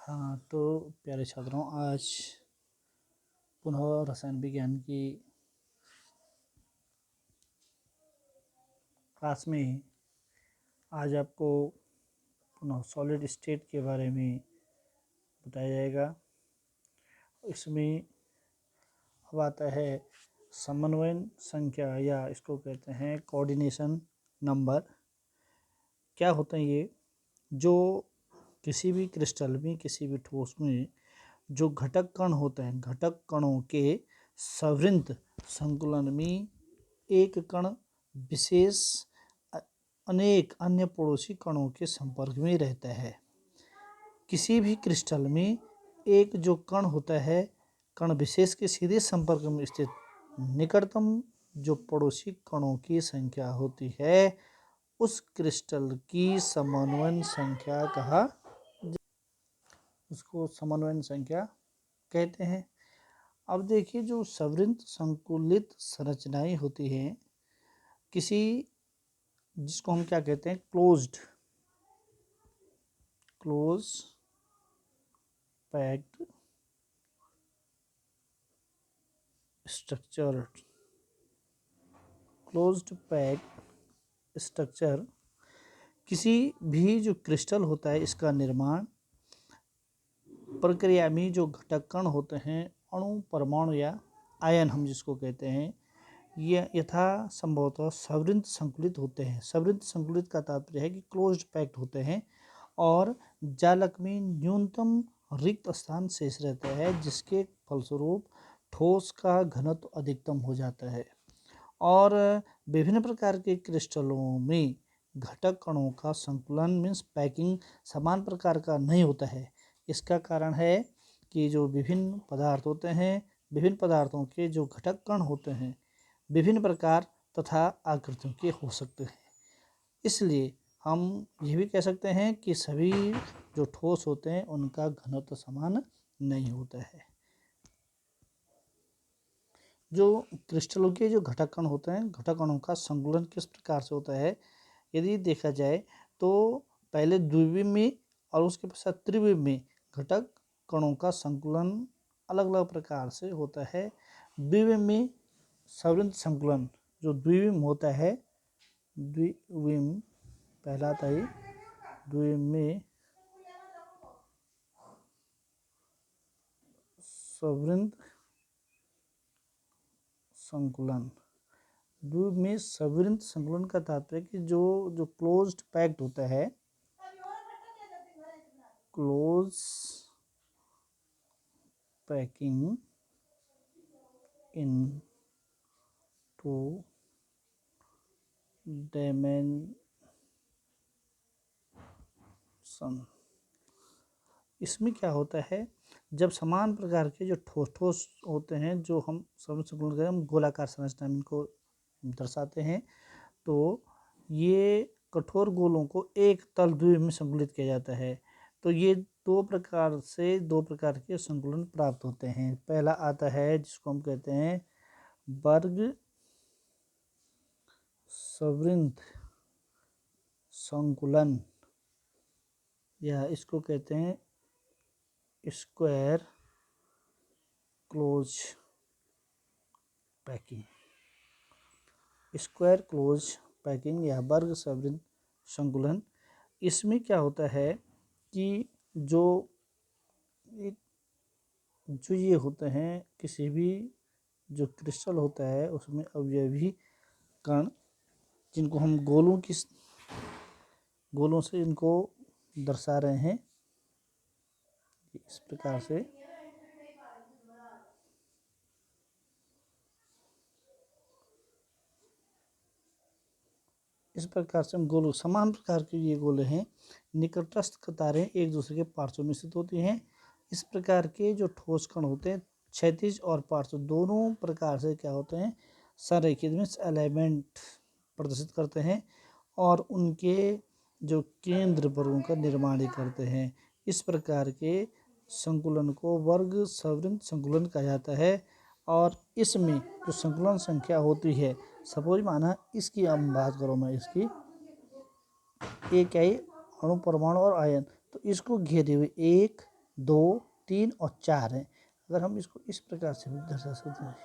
हाँ, तो प्यारे छात्रों, आज पुनः रसायन विज्ञान की क्लास में आज आपको पुनः सॉलिड स्टेट के बारे में बताया जाएगा। इसमें अब आता है समन्वय संख्या, या इसको कहते हैं कोऑर्डिनेशन नंबर। क्या होते हैं ये? जो किसी भी क्रिस्टल में, किसी भी ठोस में जो घटक कण होते हैं, घटक कणों के सवृंत संकुलन में एक कण विशेष अनेक अन्य पड़ोसी कणों के संपर्क में रहता है। किसी भी क्रिस्टल में एक जो कण होता है, कण विशेष के सीधे संपर्क में स्थित निकटतम जो पड़ोसी कणों की संख्या होती है, उस क्रिस्टल की समन्वय संख्या कहा, उसको समन्वय संख्या कहते हैं। अब देखिए, जो सवृंत संकुलित संरचनाएं होती हैं किसी, जिसको हम क्या कहते हैं, close packed structure, closed packed structure, किसी भी जो क्रिस्टल होता है इसका निर्माण प्रक्रिया में जो घटक कण होते हैं, अणु, परमाणु या आयन हम जिसको कहते हैं, ये यथा संभवतः सवृंत संकुलित होते हैं। सवृंत संकुलित का तात्पर्य है कि क्लोज्ड पैक्ड होते हैं और जालक में न्यूनतम रिक्त स्थान शेष रहता है, जिसके फलस्वरूप ठोस का घनत्व अधिकतम हो जाता है। और विभिन्न प्रकार के क्रिस्टलों में घटक कणों का संकुलन मीन्स पैकिंग समान प्रकार का नहीं होता है। इसका कारण है कि जो विभिन्न पदार्थ होते हैं, विभिन्न पदार्थों के जो घटक कण होते हैं विभिन्न प्रकार तथा आकृतियों के हो सकते हैं। इसलिए हम ये भी कह सकते हैं कि सभी जो ठोस होते हैं उनका घनत्व समान नहीं होता है। जो क्रिस्टलों के जो घटक कण होते हैं, घटक कणों का संकुलन किस प्रकार से होता है, यदि देखा जाए तो पहले द्विविम में और उसके पश्चात त्रिविम में घटक कणों का संकुलन अलग अलग प्रकार से होता है। द्विविम में सवृंत संकुलन जो द्विविम होता है, द्विविम पहला आता है, द्विविम में सवृंत संकुलन, द्विविम में सवृंत संकुलन का तात्पर्य कि जो क्लोज्ड पैक्ड होता है, close packing in two dimension. इसमें क्या होता है, जब समान प्रकार के जो ठोस होते हैं, जो हम संकुलन हम गोलाकार संरचना में इनको दर्शाते हैं, तो ये कठोर गोलों को एक तल द्विविम में संकुलित किया जाता है। तो ये दो प्रकार के संकुलन प्राप्त होते हैं। पहला आता है जिसको हम कहते हैं वर्ग सवृंत संकुलन, या इसको कहते हैं square close packing, square close packing या वर्ग सवृंत संकुलन। इसमें क्या होता है कि जो ये होते हैं, किसी भी जो क्रिस्टल होता है उसमें अवयवी कण, जिनको हम गोलों से इनको दर्शा रहे हैं इस प्रकार से। इस प्रकार से हम गोलों, समान प्रकार के ये गोले हैं, निकटस्थ कतारें एक दूसरे के पार्श्व में स्थित होती हैं। इस प्रकार के जो ठोस कण होते हैं, क्षैतिज और पार्श्व दोनों प्रकार से क्या होते हैं, संरेखित मीन्स अलाइनमेंट प्रदर्शित करते हैं और उनके जो केंद्र वर्गों का निर्माण करते हैं। इस प्रकार के संकुलन को वर्ग सवृंत संकुलन कहा जाता है। और इसमें जो संकुलन संख्या होती है, सपोज माना इसकी हम बात करो, मैं इसकी एक है अणु, परमाणु और आयन, तो इसको घेरे हुए 1 2, 3 और 4 है। अगर हम इसको इस प्रकार से भी दर्शा सकते हैं,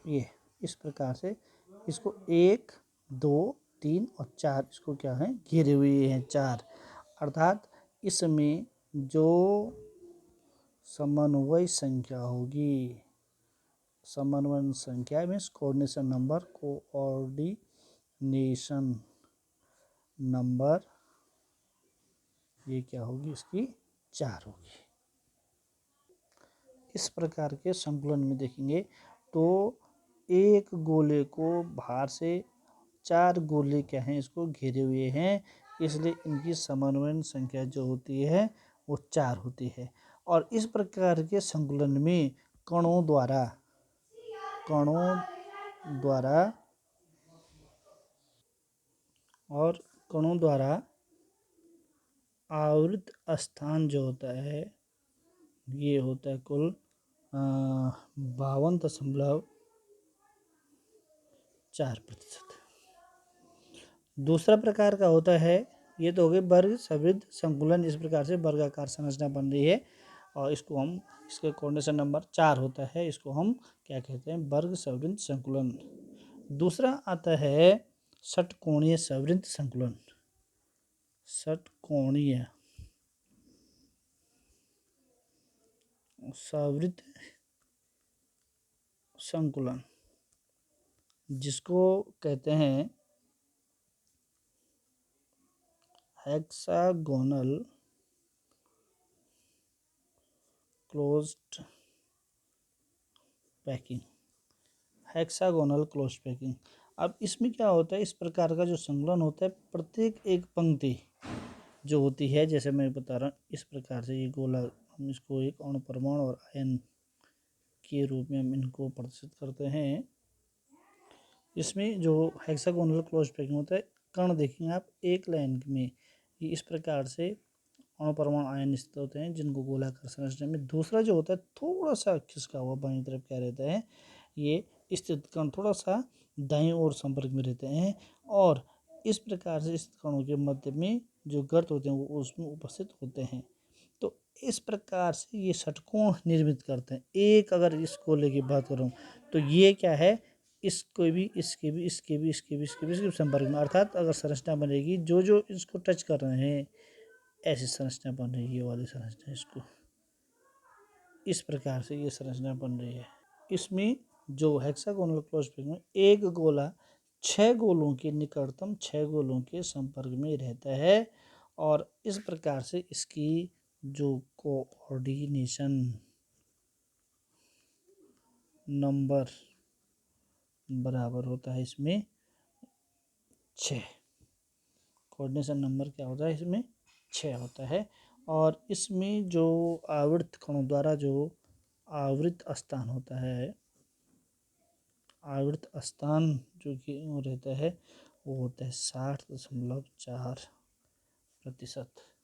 ये इस प्रकार से इसको 1, 2, 3 और 4 इसको क्या है, घेरे हुए हैं 4, अर्थात इसमें जो समन्वय संख्या होगी, समन्वय संख्या means coordination number, coordination number, ये क्या होगी, इसकी 4 होगी। इस प्रकार के संकुलन में देखेंगे तो एक गोले को बाहर से 4 गोले क्या हैं, इसको घेरे हुए हैं, इसलिए इनकी समन्वय संख्या जो होती है वो 4 होती है। और इस प्रकार के संकुलन में कणों द्वारा और कणों द्वारा आवृत स्थान जो होता है ये होता है कुल 52.4%। दूसरा प्रकार का होता है, ये तो हो गए वर्ग सवृद्ध संकुलन, इस प्रकार से वर्गाकार संरचना बन रही है और इसको हम, इसके कोऑर्डिनेशन नंबर 4 होता है, इसको हम क्या कहते हैं, वर्ग सवृद्ध संकुलन। दूसरा आता है षटकोणीय सवृद्ध संकुलन। षटकोणीय सवृद्ध संकुलन जिसको कहते हैं hexagonal closed packing, hexagonal closed packing. अब इसमें क्या होता है, इस प्रकार का जो संकुलन होता है, प्रत्येक एक पंक्ति जो होती है, जैसे मैं बता रहा हूँ इस प्रकार से ये गोला, हम इसको एक अणु परमाणु और आयन के रूप में हम इनको प्रदर्शित करते हैं। इसमें जो हेक्सागोनल क्लोज पैकिंग होता है, कण देखेंगे आप एक लाइन में, ये इस प्रकार से अणु परमाणु आयन स्थित होते हैं जिनको गोलाकार संरचना में। दूसरा जो होता है थोड़ा सा खिसका हुआ बाईं तरफ क्या रहता है, ये स्थित कण थोड़ा सा दाईं ओर संपर्क में रहते हैं और इस प्रकार से स्थित कणों के मध्य में जो गर्त होते हैं वो उसमें उपस्थित होते हैं। तो इस प्रकार से ये षटकोण निर्मित करते हैं। एक अगर इस गोले की बात करूँ तो ये क्या है, इसको भी इसके भी इसके भी इसके भी इसके भी इसके संपर्क में, अर्थात अगर संरचना बनेगी जो जो इसको टच कर रहे हैं ऐसी संरचना बन रही है, ये वाली संरचना, इसको इस प्रकार से ये संरचना बन रही है। इसमें जो हेक्सागोनल क्लोज पैकिंग में एक गोला 6 गोलों के निकटतम 6 गोलों के संपर्क में रहता है और इस प्रकार से इसकी जो कोऑर्डिनेशन नंबर बराबर होता है इसमें 6। कोऑर्डिनेशन नंबर क्या होता है इसमें, 6 होता है। और इसमें जो आवृत कणों द्वारा जो आवृत स्थान होता है, आवृत स्थान जो कि रहता है वो होता है 60.4%।